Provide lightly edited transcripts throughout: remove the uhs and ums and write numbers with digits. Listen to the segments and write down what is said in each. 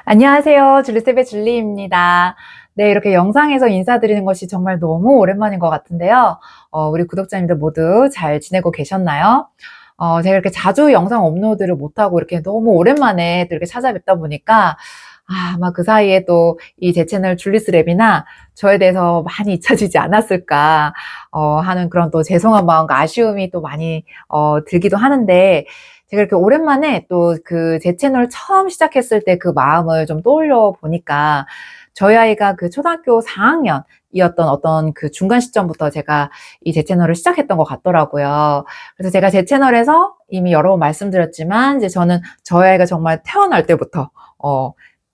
안녕하세요. 줄리셉의 줄리입니다. 네, 이렇게 영상에서 인사드리는 것이 정말 너무 오랜만인 것 같은데요. 우리 구독자님들 모두 잘 지내고 계셨나요? 제가 이렇게 자주 영상 업로드를 못하고 이렇게 너무 오랜만에 또 이렇게 찾아뵙다 보니까, 아마 그 사이에 또 이 제 채널 줄리스랩이나 저에 대해서 많이 잊혀지지 않았을까, 하는 그런 또 죄송한 마음과 아쉬움이 또 많이, 들기도 하는데, 제가 이렇게 오랜만에 또 그 제 채널 처음 시작했을 때 그 마음을 좀 떠올려 보니까 저희 아이가 그 초등학교 4학년이었던 어떤 그 중간 시점부터 제가 이 제 채널을 시작했던 것 같더라고요. 그래서 제가 제 채널에서 이미 여러 번 말씀드렸지만 이제 저는 저희 아이가 정말 태어날 때부터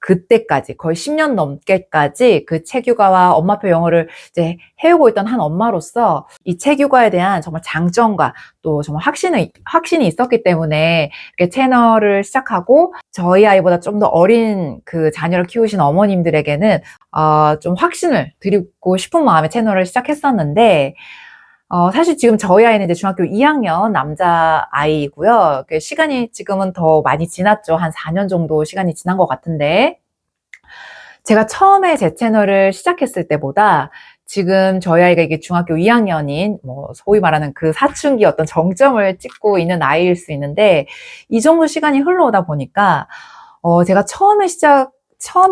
그때까지 거의 10년 넘게까지 그 책육아와 엄마표 영어를 이제 해오고 있던 한 엄마로서 이 책육아에 대한 정말 장점과 또 정말 확신이 있었기 때문에 이렇게 채널을 시작하고 저희 아이보다 좀 더 어린 그 자녀를 키우신 어머님들에게는 좀 확신을 드리고 싶은 마음에 채널을 시작했었는데 사실 지금 저희 아이는 이제 중학교 2학년 남자 아이고요. 시간이 지금은 더 많이 지났죠. 한 4년 정도 시간이 지난 것 같은데 제가 처음에 제 채널을 시작했을 때보다 지금 저희 아이가 이게 중학교 2학년인 뭐 소위 말하는 그 사춘기 어떤 정점을 찍고 있는 아이일 수 있는데 이 정도 시간이 흘러오다 보니까 제가 처음에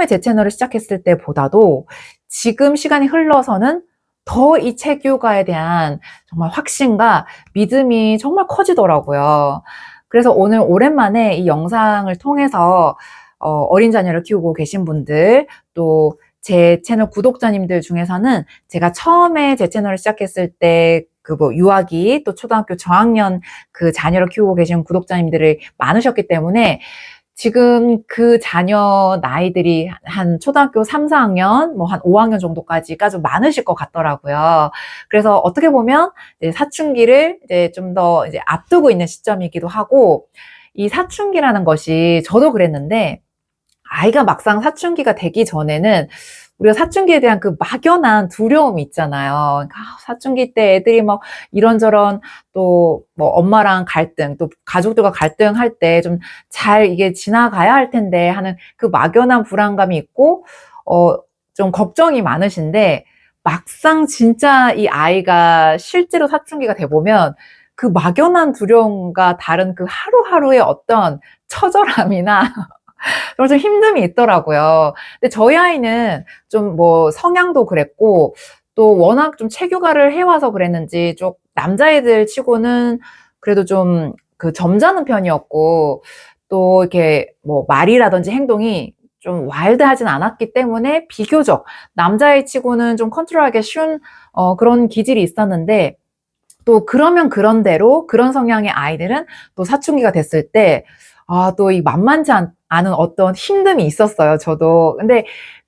제 채널을 시작했을 때보다도 지금 시간이 흘러서는 더 이 책교가에 대한 정말 확신과 믿음이 정말 커지더라고요. 그래서 오늘 오랜만에 이 영상을 통해서 어린 자녀를 키우고 계신 분들, 또 제 채널 구독자님들 중에서는 제가 처음에 제 채널을 시작했을 때 그 뭐 유아기 또 초등학교 저학년 그 자녀를 키우고 계신 구독자님들이 많으셨기 때문에 지금 그 자녀 나이들이 한 초등학교 3, 4학년, 뭐 한 5학년 정도까지가 좀 많으실 것 같더라고요. 그래서 어떻게 보면 이제 사춘기를 이제 좀 더 이제 앞두고 있는 시점이기도 하고, 이 사춘기라는 것이 저도 그랬는데, 아이가 막상 사춘기가 되기 전에는 우리가 사춘기에 대한 그 막연한 두려움이 있잖아요. 그러니까 사춘기 때 애들이 막 이런저런 또 뭐 엄마랑 갈등, 또 가족들과 갈등할 때 좀 잘 이게 지나가야 할 텐데 하는 그 막연한 불안감이 있고, 좀 걱정이 많으신데 막상 진짜 이 아이가 실제로 사춘기가 돼 보면 그 막연한 두려움과 다른 그 하루하루의 어떤 처절함이나 좀 힘듦이 있더라고요. 근데 저희 아이는 좀 뭐 성향도 그랬고, 또 워낙 좀 체교가를 해와서 그랬는지, 좀 남자애들 치고는 그래도 좀 그 점잖은 편이었고, 또 이렇게 뭐 말이라든지 행동이 좀 와일드하진 않았기 때문에 비교적 남자애 치고는 좀 컨트롤하기 쉬운 그런 기질이 있었는데, 또 그러면 그런 대로 그런 성향의 아이들은 또 사춘기가 됐을 때 또 이 만만치 않은 어떤 힘듦이 있었어요, 저도.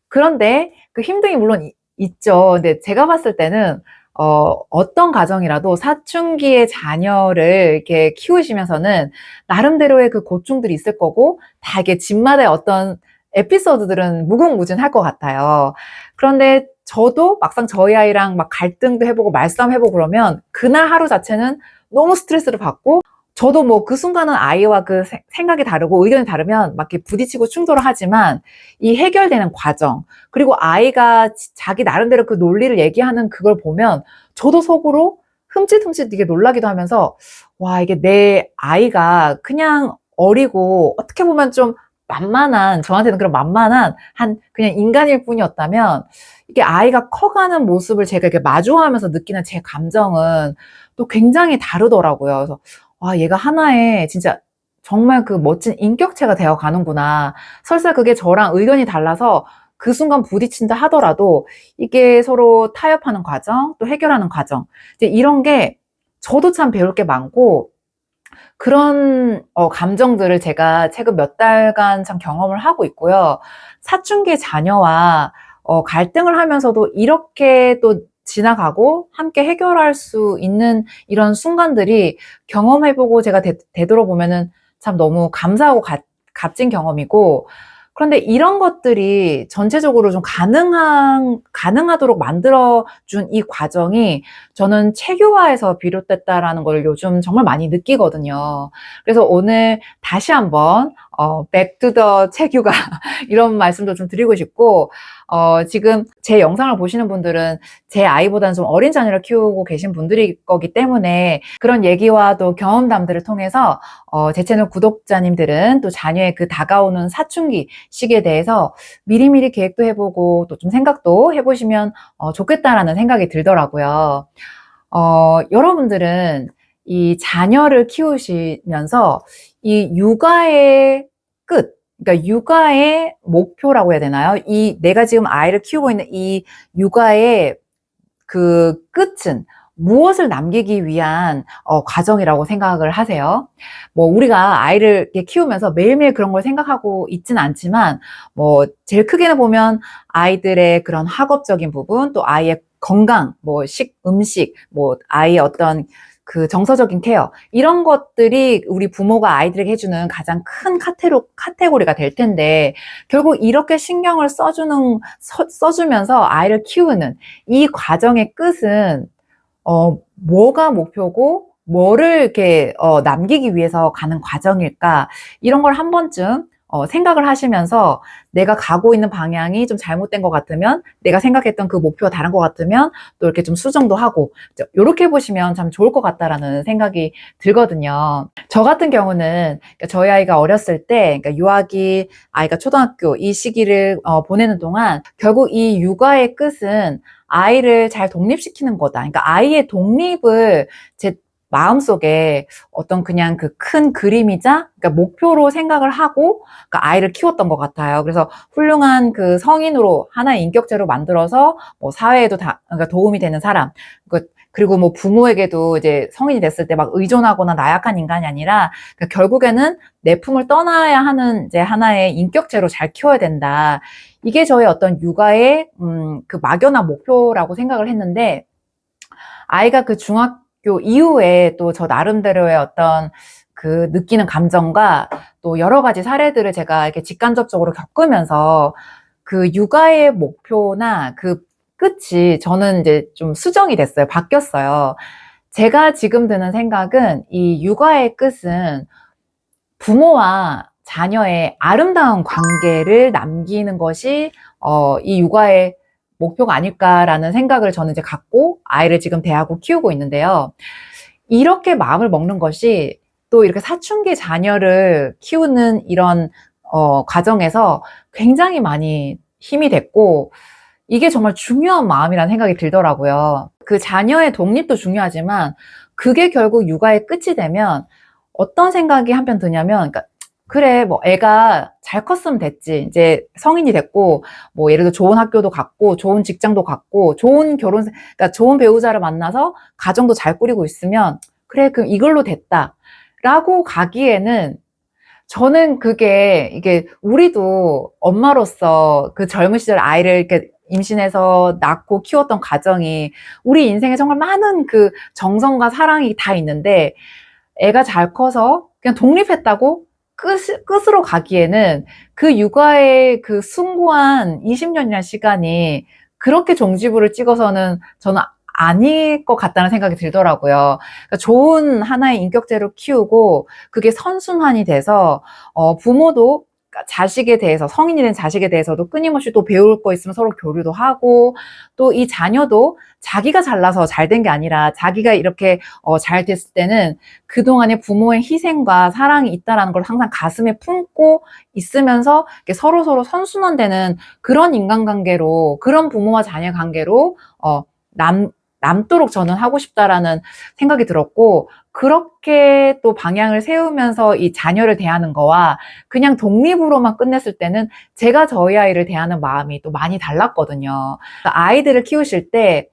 그런데 그 힘듦이 물론 있죠. 근데 제가 봤을 때는 어떤 가정이라도 사춘기의 자녀를 이렇게 키우시면서는 나름대로의 그 고충들이 있을 거고, 다 이게 집마다의 어떤 에피소드들은 무궁무진할 것 같아요. 그런데 저도 막상 저희 아이랑 막 갈등도 해보고 말싸움해보고 그러면 그날 하루 자체는 너무 스트레스를 받고, 저도 뭐 그 순간은 아이와 그 생각이 다르고 의견이 다르면 막 이렇게 부딪히고 충돌을 하지만 이 해결되는 과정, 그리고 아이가 자기 나름대로 그 논리를 얘기하는 그걸 보면 저도 속으로 흠칫흠칫 이게 놀라기도 하면서, 와, 이게 내 아이가 그냥 어리고 어떻게 보면 좀 만만한, 저한테는 그런 만만한 한 그냥 인간일 뿐이었다면, 이게 아이가 커가는 모습을 제가 이렇게 마주하면서 느끼는 제 감정은 또 굉장히 다르더라고요. 그래서 얘가 하나의 진짜 정말 그 멋진 인격체가 되어 가는구나. 설사 그게 저랑 의견이 달라서 그 순간 부딪힌다 하더라도 이게 서로 타협하는 과정, 또 해결하는 과정, 이제 이런 게 저도 참 배울 게 많고, 그런 감정들을 제가 최근 몇 달간 참 경험을 하고 있고요. 사춘기 자녀와 갈등을 하면서도 이렇게 또 지나가고 함께 해결할 수 있는 이런 순간들이 경험해보고 제가 되돌아보면은 참 너무 감사하고 값진 경험이고, 그런데 이런 것들이 전체적으로 좀 가능하도록 만들어준 이 과정이 저는 체교화에서 비롯됐다라는 걸 요즘 정말 많이 느끼거든요. 그래서 오늘 다시 한번 back to the 체규가 이런 말씀도 좀 드리고 싶고, 지금 제 영상을 보시는 분들은 제 아이보다는 좀 어린 자녀를 키우고 계신 분들일 거기 때문에 그런 얘기와 또 경험담들을 통해서 제 채널 구독자님들은 또 자녀의 그 다가오는 사춘기 시기에 대해서 미리미리 계획도 해보고 또 좀 생각도 해보시면 좋겠다라는 생각이 들더라고요. 여러분들은 이 자녀를 키우시면서 이 육아의 끝, 그러니까 육아의 목표라고 해야 되나요? 이 내가 지금 아이를 키우고 있는 이 육아의 그 끝은 무엇을 남기기 위한 과정이라고 생각을 하세요? 뭐 우리가 아이를 이렇게 키우면서 매일매일 그런 걸 생각하고 있지는 않지만 뭐 제일 크게는 보면 아이들의 그런 학업적인 부분, 또 아이의 건강, 뭐 음식, 뭐 아이의 어떤 그 정서적인 케어, 이런 것들이 우리 부모가 아이들에게 해주는 가장 큰 카테고리가 될 텐데, 결국 이렇게 신경을 써주면서 아이를 키우는 이 과정의 끝은, 뭐가 목표고, 뭐를 이렇게, 남기기 위해서 가는 과정일까? 이런 걸 한 번쯤, 생각을 하시면서 내가 가고 있는 방향이 좀 잘못된 것 같으면, 내가 생각했던 그 목표가 다른 것 같으면 또 이렇게 좀 수정도 하고, 이렇게 보시면 참 좋을 것 같다라는 생각이 들거든요. 저 같은 경우는 그러니까 저희 아이가 어렸을 때, 그러니까 유아기, 아이가 초등학교 이 시기를 보내는 동안 결국 이 육아의 끝은 아이를 잘 독립시키는 거다. 그러니까 아이의 독립을 제 마음속에 어떤 그냥 그 큰 그림이자, 그러니까 목표로 생각을 하고, 그러니까 아이를 키웠던 것 같아요. 그래서 훌륭한 그 성인으로 하나의 인격체로 만들어서 뭐 사회에도 그러니까 도움이 되는 사람, 그리고 뭐 부모에게도 이제 성인이 됐을 때 막 의존하거나 나약한 인간이 아니라, 그러니까 결국에는 내 품을 떠나야 하는 이제 하나의 인격체로 잘 키워야 된다. 이게 저의 어떤 육아의 그 막연한 목표라고 생각을 했는데, 아이가 그 중학교 이후에 또 저 나름대로의 어떤 그 느끼는 감정과 또 여러 가지 사례들을 제가 이렇게 직간접적으로 겪으면서 그 육아의 목표나 그 끝이 저는 이제 좀 수정이 됐어요. 바뀌었어요. 제가 지금 드는 생각은 이 육아의 끝은 부모와 자녀의 아름다운 관계를 남기는 것이 이 육아의 목표가 아닐까라는 생각을 저는 이제 갖고 아이를 지금 대하고 키우고 있는데요. 이렇게 마음을 먹는 것이 또 이렇게 사춘기 자녀를 키우는 이런 과정에서 굉장히 많이 힘이 됐고, 이게 정말 중요한 마음이라는 생각이 들더라고요. 그 자녀의 독립도 중요하지만 그게 결국 육아의 끝이 되면 어떤 생각이 한편 드냐면, 그러니까 그래, 뭐 애가 잘 컸으면 됐지. 이제 성인이 됐고, 뭐 예를 들어 좋은 학교도 갔고, 좋은 직장도 갔고, 그러니까 좋은 배우자를 만나서 가정도 잘 꾸리고 있으면, 그래, 그럼 이걸로 됐다. 라고 가기에는 저는 이게 우리도 엄마로서 그 젊은 시절 아이를 이렇게 임신해서 낳고 키웠던 과정이 우리 인생에 정말 많은 그 정성과 사랑이 다 있는데, 애가 잘 커서 그냥 독립했다고 끝으로 가기에는 그 육아의 그 숭고한 20년이라는 시간이 그렇게 종지부를 찍어서는 저는 아닐 것 같다는 생각이 들더라고요. 그러니까 좋은 하나의 인격체로 키우고 그게 선순환이 돼서 부모도 자식에 대해서, 성인이 된 자식에 대해서도 끊임없이 또 배울 거 있으면 서로 교류도 하고, 또 이 자녀도 자기가 잘나서 잘 된 게 아니라 자기가 이렇게 잘 됐을 때는 그동안의 부모의 희생과 사랑이 있다라는 걸 항상 가슴에 품고 있으면서 서로서로 선순환되는 그런 인간관계로, 그런 부모와 자녀 관계로 남도록 저는 하고 싶다라는 생각이 들었고, 그렇게 또 방향을 세우면서 이 자녀를 대하는 거와 그냥 독립으로만 끝냈을 때는 제가 저희 아이를 대하는 마음이 또 많이 달랐거든요. 그러니까 아이들을 키우실 때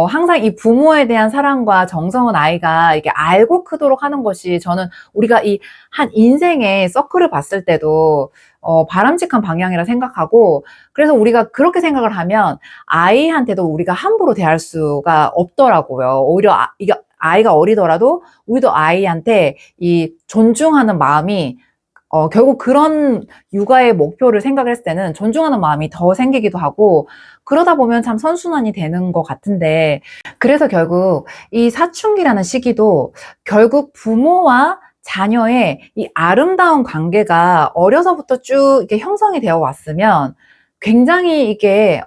항상 이 부모에 대한 사랑과 정성은 아이가 이게 알고 크도록 하는 것이, 저는 우리가 이 한 인생의 서클을 봤을 때도 바람직한 방향이라 생각하고, 그래서 우리가 그렇게 생각을 하면 아이한테도 우리가 함부로 대할 수가 없더라고요. 오히려 이게 아이가 어리더라도 우리도 아이한테 이 존중하는 마음이 결국 그런 육아의 목표를 생각을 했을 때는 존중하는 마음이 더 생기기도 하고, 그러다 보면 참 선순환이 되는 것 같은데, 그래서 결국 이 사춘기라는 시기도 결국 부모와 자녀의 이 아름다운 관계가 어려서부터 쭉 이렇게 형성이 되어 왔으면 굉장히 이게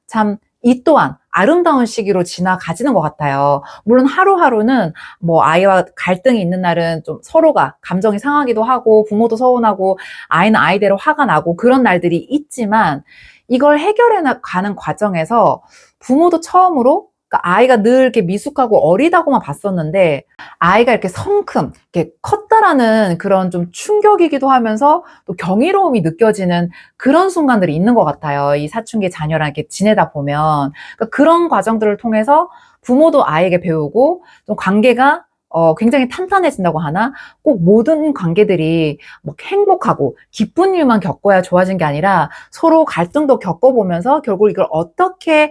참 이 또한 아름다운 시기로 지나가지는 것 같아요. 물론 하루하루는 뭐 아이와 갈등이 있는 날은 좀 서로가 감정이 상하기도 하고 부모도 서운하고 아이는 아이대로 화가 나고 그런 날들이 있지만 이걸 해결해 가는 과정에서 부모도 처음으로 그러니까 아이가 늘 이렇게 미숙하고 어리다고만 봤었는데 아이가 이렇게 성큼 이렇게 컸다라는 그런 좀 충격이기도 하면서 또 경이로움이 느껴지는 그런 순간들이 있는 것 같아요. 이 사춘기 자녀랑 이렇게 지내다 보면 그러니까 그런 과정들을 통해서 부모도 아이에게 배우고 좀 관계가 굉장히 탄탄해진다고 하나? 꼭 모든 관계들이 뭐 행복하고 기쁜 일만 겪어야 좋아진 게 아니라 서로 갈등도 겪어보면서 결국 이걸 어떻게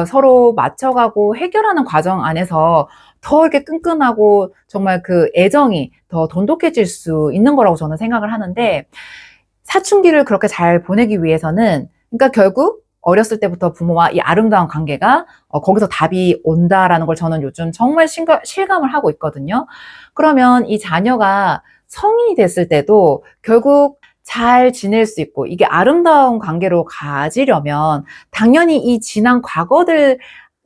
서로 맞춰가고 해결하는 과정 안에서 더 이렇게 끈끈하고 정말 그 애정이 더 돈독해질 수 있는 거라고 저는 생각을 하는데 사춘기를 그렇게 잘 보내기 위해서는 그러니까 결국 어렸을 때부터 부모와 이 아름다운 관계가 거기서 답이 온다라는 걸 저는 요즘 정말 실감을 하고 있거든요. 그러면 이 자녀가 성인이 됐을 때도 결국 잘 지낼 수 있고 이게 아름다운 관계로 가지려면 당연히 이 지난 과거들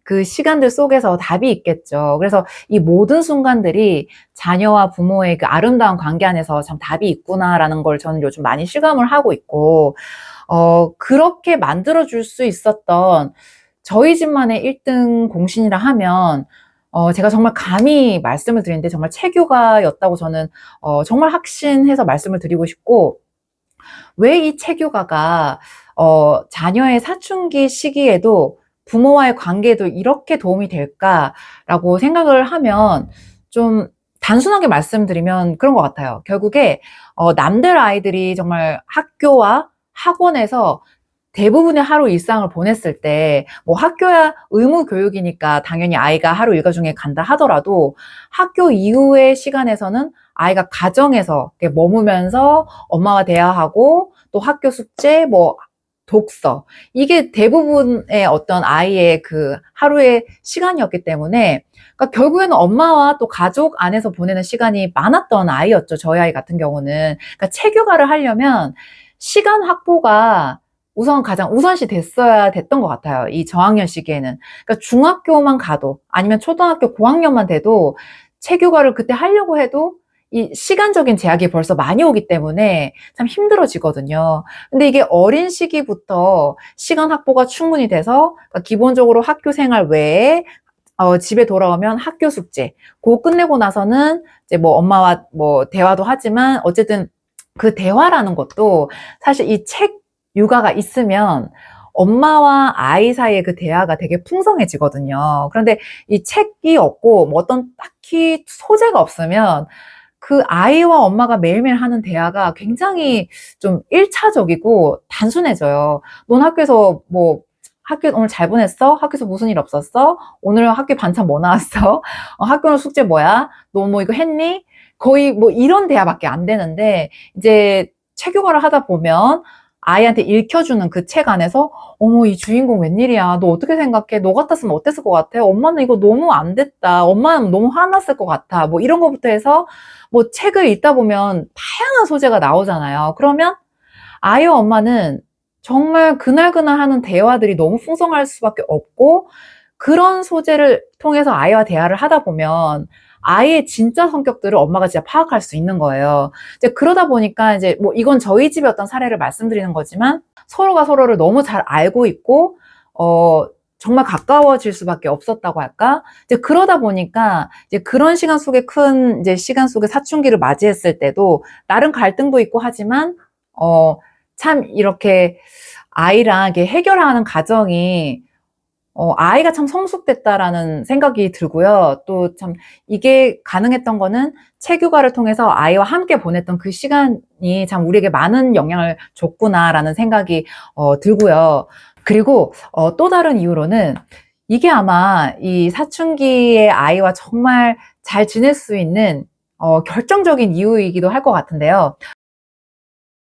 그 시간들 속에서 답이 있겠죠. 그래서 이 모든 순간들이 자녀와 부모의 그 아름다운 관계 안에서 참 답이 있구나라는 걸 저는 요즘 많이 실감을 하고 있고, 그렇게 만들어줄 수 있었던 저희 집만의 1등 공신이라 하면, 제가 정말 감히 말씀을 드리는데 정말 체교가였다고 저는, 정말 확신해서 말씀을 드리고 싶고, 왜 이 체교가가, 자녀의 사춘기 시기에도 부모와의 관계에도 이렇게 도움이 될까라고 생각을 하면 좀 단순하게 말씀드리면 그런 것 같아요. 결국에 남들 아이들이 정말 학교와 학원에서 대부분의 하루 일상을 보냈을 때, 뭐 학교야 의무 교육이니까 당연히 아이가 하루 일과 중에 간다 하더라도 학교 이후의 시간에서는 아이가 가정에서 머무면서 엄마와 대화하고 또 학교 숙제, 뭐 독서. 이게 대부분의 어떤 아이의 그 하루의 시간이었기 때문에, 그러니까 결국에는 엄마와 또 가족 안에서 보내는 시간이 많았던 아이였죠. 저희 아이 같은 경우는. 그러니까 체교가를 하려면 시간 확보가 우선 가장 우선시 됐어야 됐던 것 같아요. 이 저학년 시기에는. 그러니까 중학교만 가도 아니면 초등학교 고학년만 돼도 체교가를 그때 하려고 해도 이 시간적인 제약이 벌써 많이 오기 때문에 참 힘들어지거든요. 근데 이게 어린 시기부터 시간 확보가 충분히 돼서 그러니까 기본적으로 학교 생활 외에 집에 돌아오면 학교 숙제, 그거 끝내고 나서는 이제 뭐 엄마와 뭐 대화도 하지만 어쨌든 그 대화라는 것도 사실 이 책 육아가 있으면 엄마와 아이 사이의 그 대화가 되게 풍성해지거든요. 그런데 이 책이 없고 뭐 어떤 딱히 소재가 없으면 그 아이와 엄마가 매일매일 하는 대화가 굉장히 좀 1차적이고 단순해져요. 넌 학교에서 뭐 학교 오늘 잘 보냈어? 학교에서 무슨 일 없었어? 오늘 학교 반찬 뭐 나왔어? 학교는 숙제 뭐야? 너 뭐 이거 했니? 거의 뭐 이런 대화밖에 안 되는데 이제 체교과를 하다 보면 아이한테 읽혀주는 그 책 안에서 어머 이 주인공 웬일이야? 너 어떻게 생각해? 너 같았으면 어땠을 것 같아? 엄마는 이거 너무 안 됐다. 엄마는 너무 화났을 것 같아. 뭐 이런 것부터 해서 뭐 책을 읽다 보면 다양한 소재가 나오잖아요. 그러면 아이와 엄마는 정말 그날그날 하는 대화들이 너무 풍성할 수밖에 없고 그런 소재를 통해서 아이와 대화를 하다 보면 아이의 진짜 성격들을 엄마가 진짜 파악할 수 있는 거예요. 이제 그러다 보니까 이제 뭐 이건 저희 집의 어떤 사례를 말씀드리는 거지만 서로가 서로를 너무 잘 알고 있고 정말 가까워질 수밖에 없었다고 할까? 이제 그러다 보니까 이제 그런 시간 속에 큰 이제 시간 속에 사춘기를 맞이했을 때도 나름 갈등도 있고 하지만 참 이렇게 아이랑 이렇게 해결하는 과정이 아이가 참 성숙됐다라는 생각이 들고요. 또 참 이게 가능했던 거는 체육과를 통해서 아이와 함께 보냈던 그 시간이 참 우리에게 많은 영향을 줬구나라는 생각이 들고요. 그리고 또 다른 이유로는 이게 아마 이 사춘기의 아이와 정말 잘 지낼 수 있는 결정적인 이유이기도 할 것 같은데요.